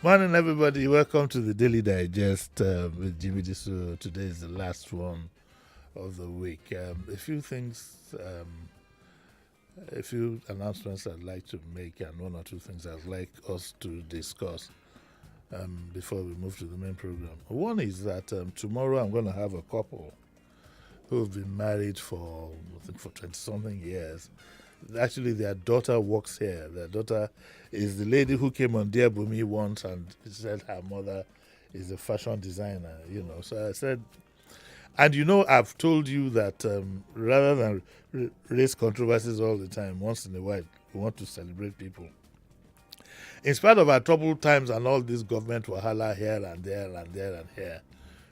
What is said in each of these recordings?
Morning, everybody. Welcome to the Daily Digest with Jimi Disu. Today is the last one of the week. A few announcements I'd like to make, and one or two things I'd like us to discuss before we move to the main program. One is that tomorrow I'm going to have a couple who've been married for, I think, for 20 something years. Actually, their daughter works here. Their daughter is the lady who came on Dear Bumi once and said her mother is a fashion designer. So I said, and I've told you that rather than raise controversies all the time, once in a while, we want to celebrate people. In spite of our troubled times and all this government wahala here and there and there and here,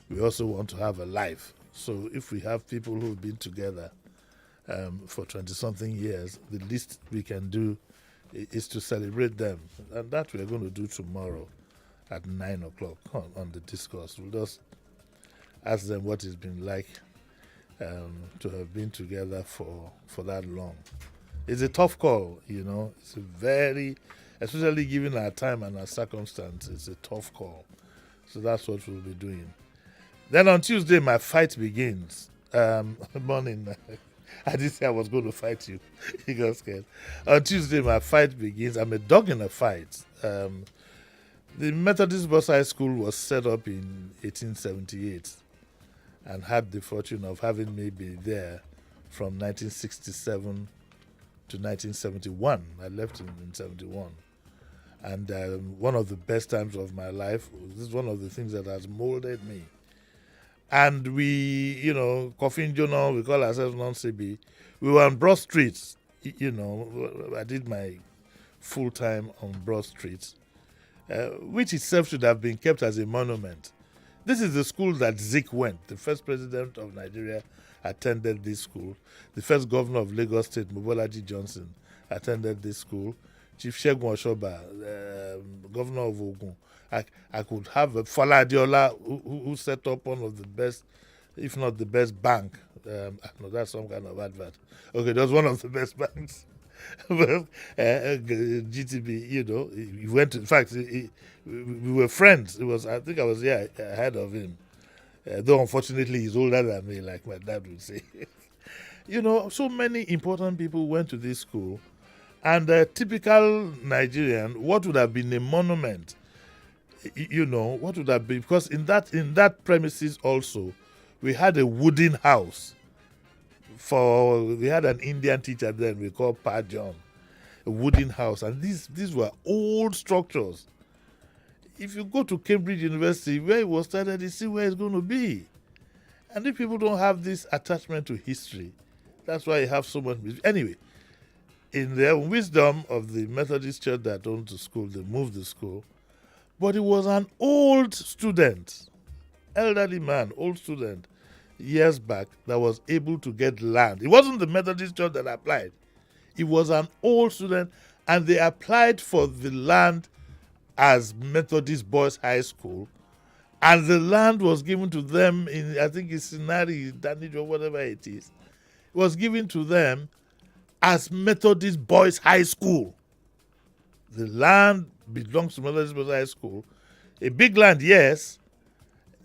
we also want to have a life. So if we have people who've been together for 20-something years, the least we can do is to celebrate them. And that we're going to do tomorrow at 9 o'clock on the discourse. We'll just ask them what it's been like to have been together for that long. It's a tough call, It's a very, especially given our time and our circumstance, it's a tough call. So that's what we'll be doing. Then on Tuesday, my fight begins. Morning. I didn't say I was going to fight you. You got scared. On Tuesday, my fight begins. I'm a dog in a fight. The Methodist High School was set up in 1878 and had the fortune of having me be there from 1967 to 1971. I left in 71. And one of the best times of my life, this is one of the things that has molded me. And we, Coffin Journal, we call ourselves non-CB. We were on Broad Street. I did my full time on Broad Street, which itself should have been kept as a monument. This is the school that Zik went. The first president of Nigeria attended this school. The first governor of Lagos State, Mobolaji Johnson, attended this school. Chief Segun Oshoba, governor of Ogun. I could have a Fala Adiola who set up one of the best, if not the best bank. No, that's some kind of advert. Okay, that was one of the best banks. GTB, he went to, in fact, we were friends. I think I was ahead of him. Though unfortunately he's older than me, like my dad would say. So many important people went to this school. And a typical Nigerian, what would have been a monument? What would that be? Because in that premises also, we had a wooden house. We had an Indian teacher then we called Pa John, a wooden house, and these were old structures. If you go to Cambridge University, where it was started, you see where it's going to be. And if people don't have this attachment to history, that's why you have so much. Anyway, in their wisdom of the Methodist church that owned the school, they moved the school. But he was an old student, elderly man, old student, years back, that was able to get land. It wasn't the Methodist church that applied. He was an old student, and they applied for the land as Methodist Boys High School, and the land was given to them in, I think it's Sinari, Danich, or whatever it is. It was given to them as Methodist Boys High School. The land belongs to Methodist Boys High School. A big land, yes.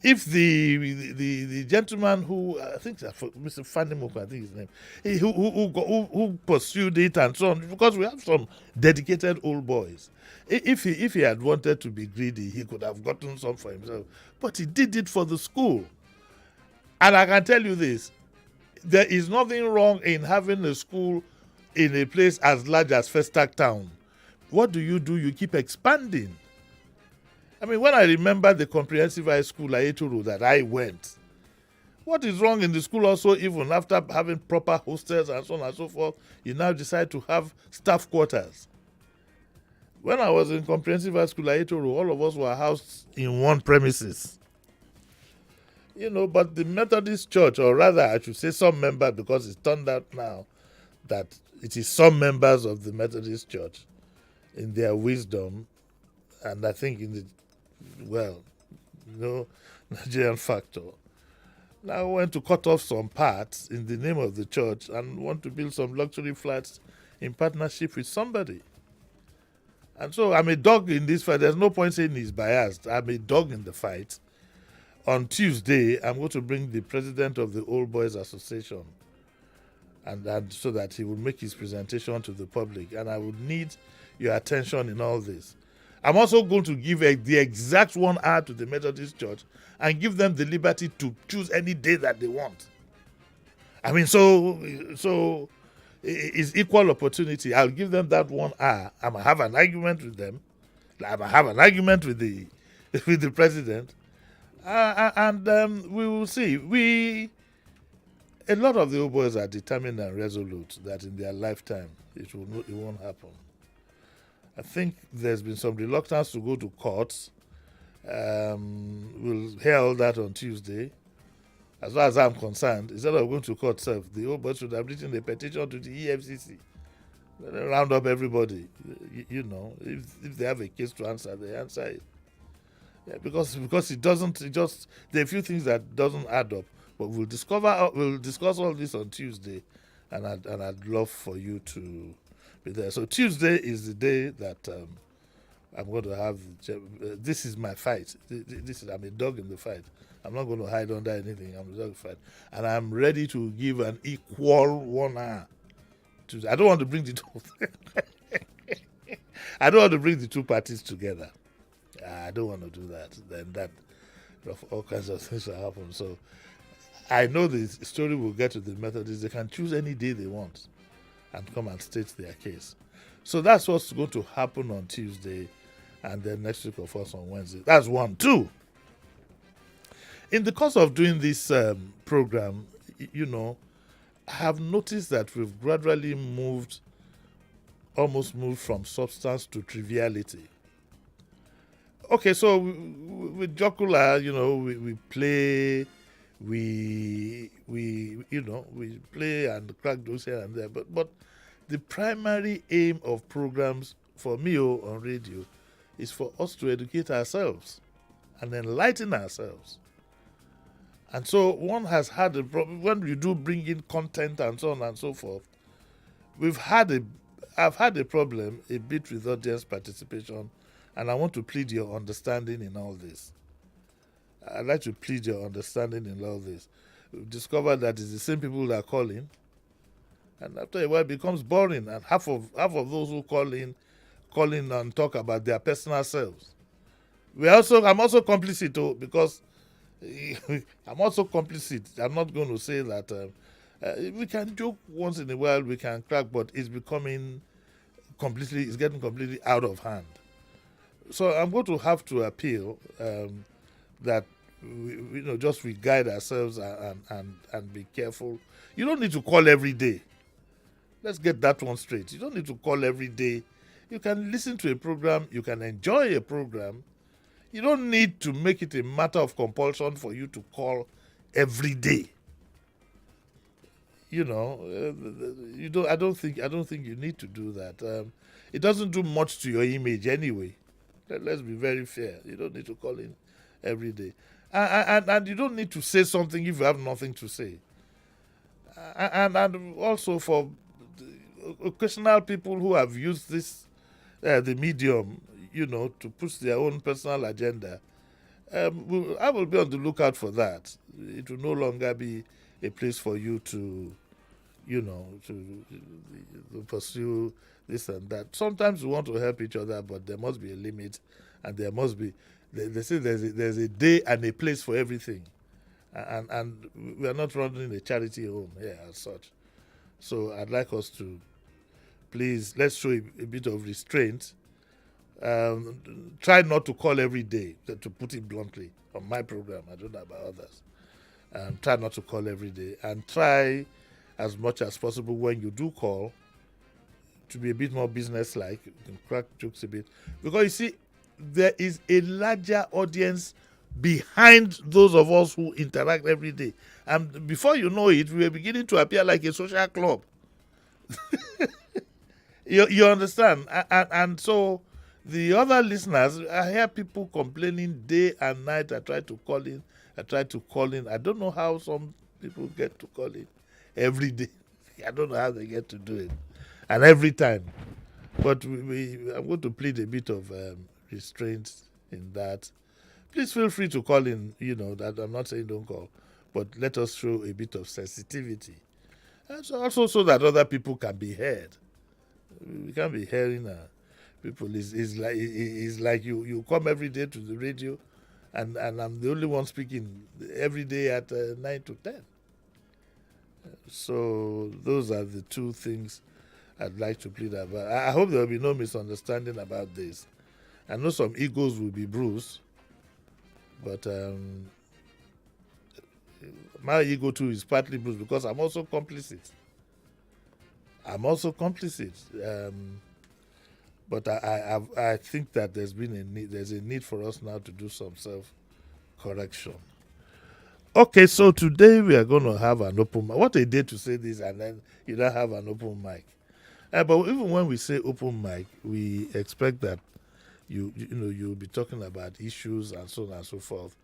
If the gentleman who, I think Mr. Fanimoko, I think his name, who pursued it and so on, because we have some dedicated old boys. If he had wanted to be greedy, he could have gotten some for himself. But he did it for the school. And I can tell you this, there is nothing wrong in having a school in a place as large as Festac Town. What do? You keep expanding. I mean, when I remember the comprehensive high school Ayetoro that I went, what is wrong in the school also, even after having proper hostels and so on and so forth, you now decide to have staff quarters. When I was in comprehensive high school Ayetoro, all of us were housed in one premises. But the Methodist Church, or rather I should say some members, because it's turned out now that it is some members of the Methodist Church, in their wisdom, and I think in the, Nigerian factor, now want to cut off some parts in the name of the church and want to build some luxury flats in partnership with somebody. And so I'm a dog in this fight. There's no point saying he's biased. I'm a dog in the fight. On Tuesday, I'm going to bring the president of the Old Boys Association, and so that he will make his presentation to the public. And I would need your attention in all this. I'm also going to give the exact 1 hour to the Methodist Church and give them the liberty to choose any day that they want. I mean, so it's equal opportunity. I'll give them that 1 hour. I'm gonna have an argument with them. I'm gonna have an argument with the with the president, and we will see. A lot of the old boys are determined and resolute that in their lifetime it won't happen. I think there's been some reluctance to go to courts. We'll hear all that on Tuesday. As far as I'm concerned, instead of going to court, the old boys should have written a petition to the EFCC. Round up everybody. If they have a case to answer, they answer it. Yeah, because it doesn't. There are a few things that doesn't add up. But we'll discuss all this on Tuesday, and I'd love for you to be there. So Tuesday is the day that I'm going to have. This is my fight. I'm a dog in the fight. I'm not going to hide under anything. I'm a dog in the fight, and I'm ready to give an equal 1 hour. I don't want to bring the two. I don't want to bring the two parties together. I don't want to do that. Then all kinds of things will happen. So I know the story will get to the Methodists. They can choose any day they want and come and state their case. So that's what's going to happen on Tuesday, and then next week, of course, on Wednesday. That's 1. 2. In the course of doing this program, I have noticed that we've gradually almost moved from substance to triviality. Okay, so with Jokula, we play. We play and crack jokes here and there, but the primary aim of programs for me on radio is for us to educate ourselves and enlighten ourselves. And so one has had a problem when we do bring in content and so on and so forth. I've had a problem a bit with audience participation, and I want to plead your understanding in all this. I'd like to plead your understanding in all this. We've discovered that it's the same people that are calling, and after a while it becomes boring, and half of those who call in and talk about their personal selves. I'm also complicit too, because I'm also complicit. I'm not going to say that we can joke once in a while, we can crack, but it's getting completely out of hand. So I'm going to have to appeal that we guide ourselves and be careful. You don't need to call every day. Let's get that one straight. You don't need to call every day. You can listen to a program. You can enjoy a program. You don't need to make it a matter of compulsion for you to call every day. I don't think you need to do that. It doesn't do much to your image anyway. Let's be very fair. You don't need to call in every day. And you don't need to say something if you have nothing to say. And also for occasional people who have used this, the medium, to push their own personal agenda, I will be on the lookout for that. It will no longer be a place for you to pursue this and that. Sometimes we want to help each other, but there must be a limit, and there must be. They say there's a day and a place for everything, and we are not running a charity home here as such. So I'd like us to please let's show a bit of restraint. Try not to call every day, to put it bluntly, on my program. I don't know about others. Try not to call every day, and try as much as possible when you do call to be a bit more business-like. You can crack jokes a bit, because you see, there is a larger audience behind those of us who interact every day, and before you know it, we are beginning to appear like a social club. you understand? And so the other listeners, I hear people complaining day and night. I try to call in. I don't know how some people get to call in every day. I don't know how they get to do it, and every time. But I'm going to plead a bit of restraint in that. Please feel free to call in, that I'm not saying don't call, but let us show a bit of sensitivity. And so also so that other people can be heard. We can't be hearing people. It's like you come every day to the radio, and I'm the only one speaking every day at 9 to 10. So those are the two things I'd like to plead about. I hope there will be no misunderstanding about this. I know some egos will be bruised, but my ego too is partly bruised because I'm also complicit. But I think that there's a need for us now to do some self correction. Okay, so today we are going to have an open mic. What a day to say this, and then you don't have an open mic. But even when we say open mic, we expect that you'll be talking about issues and so on and so forth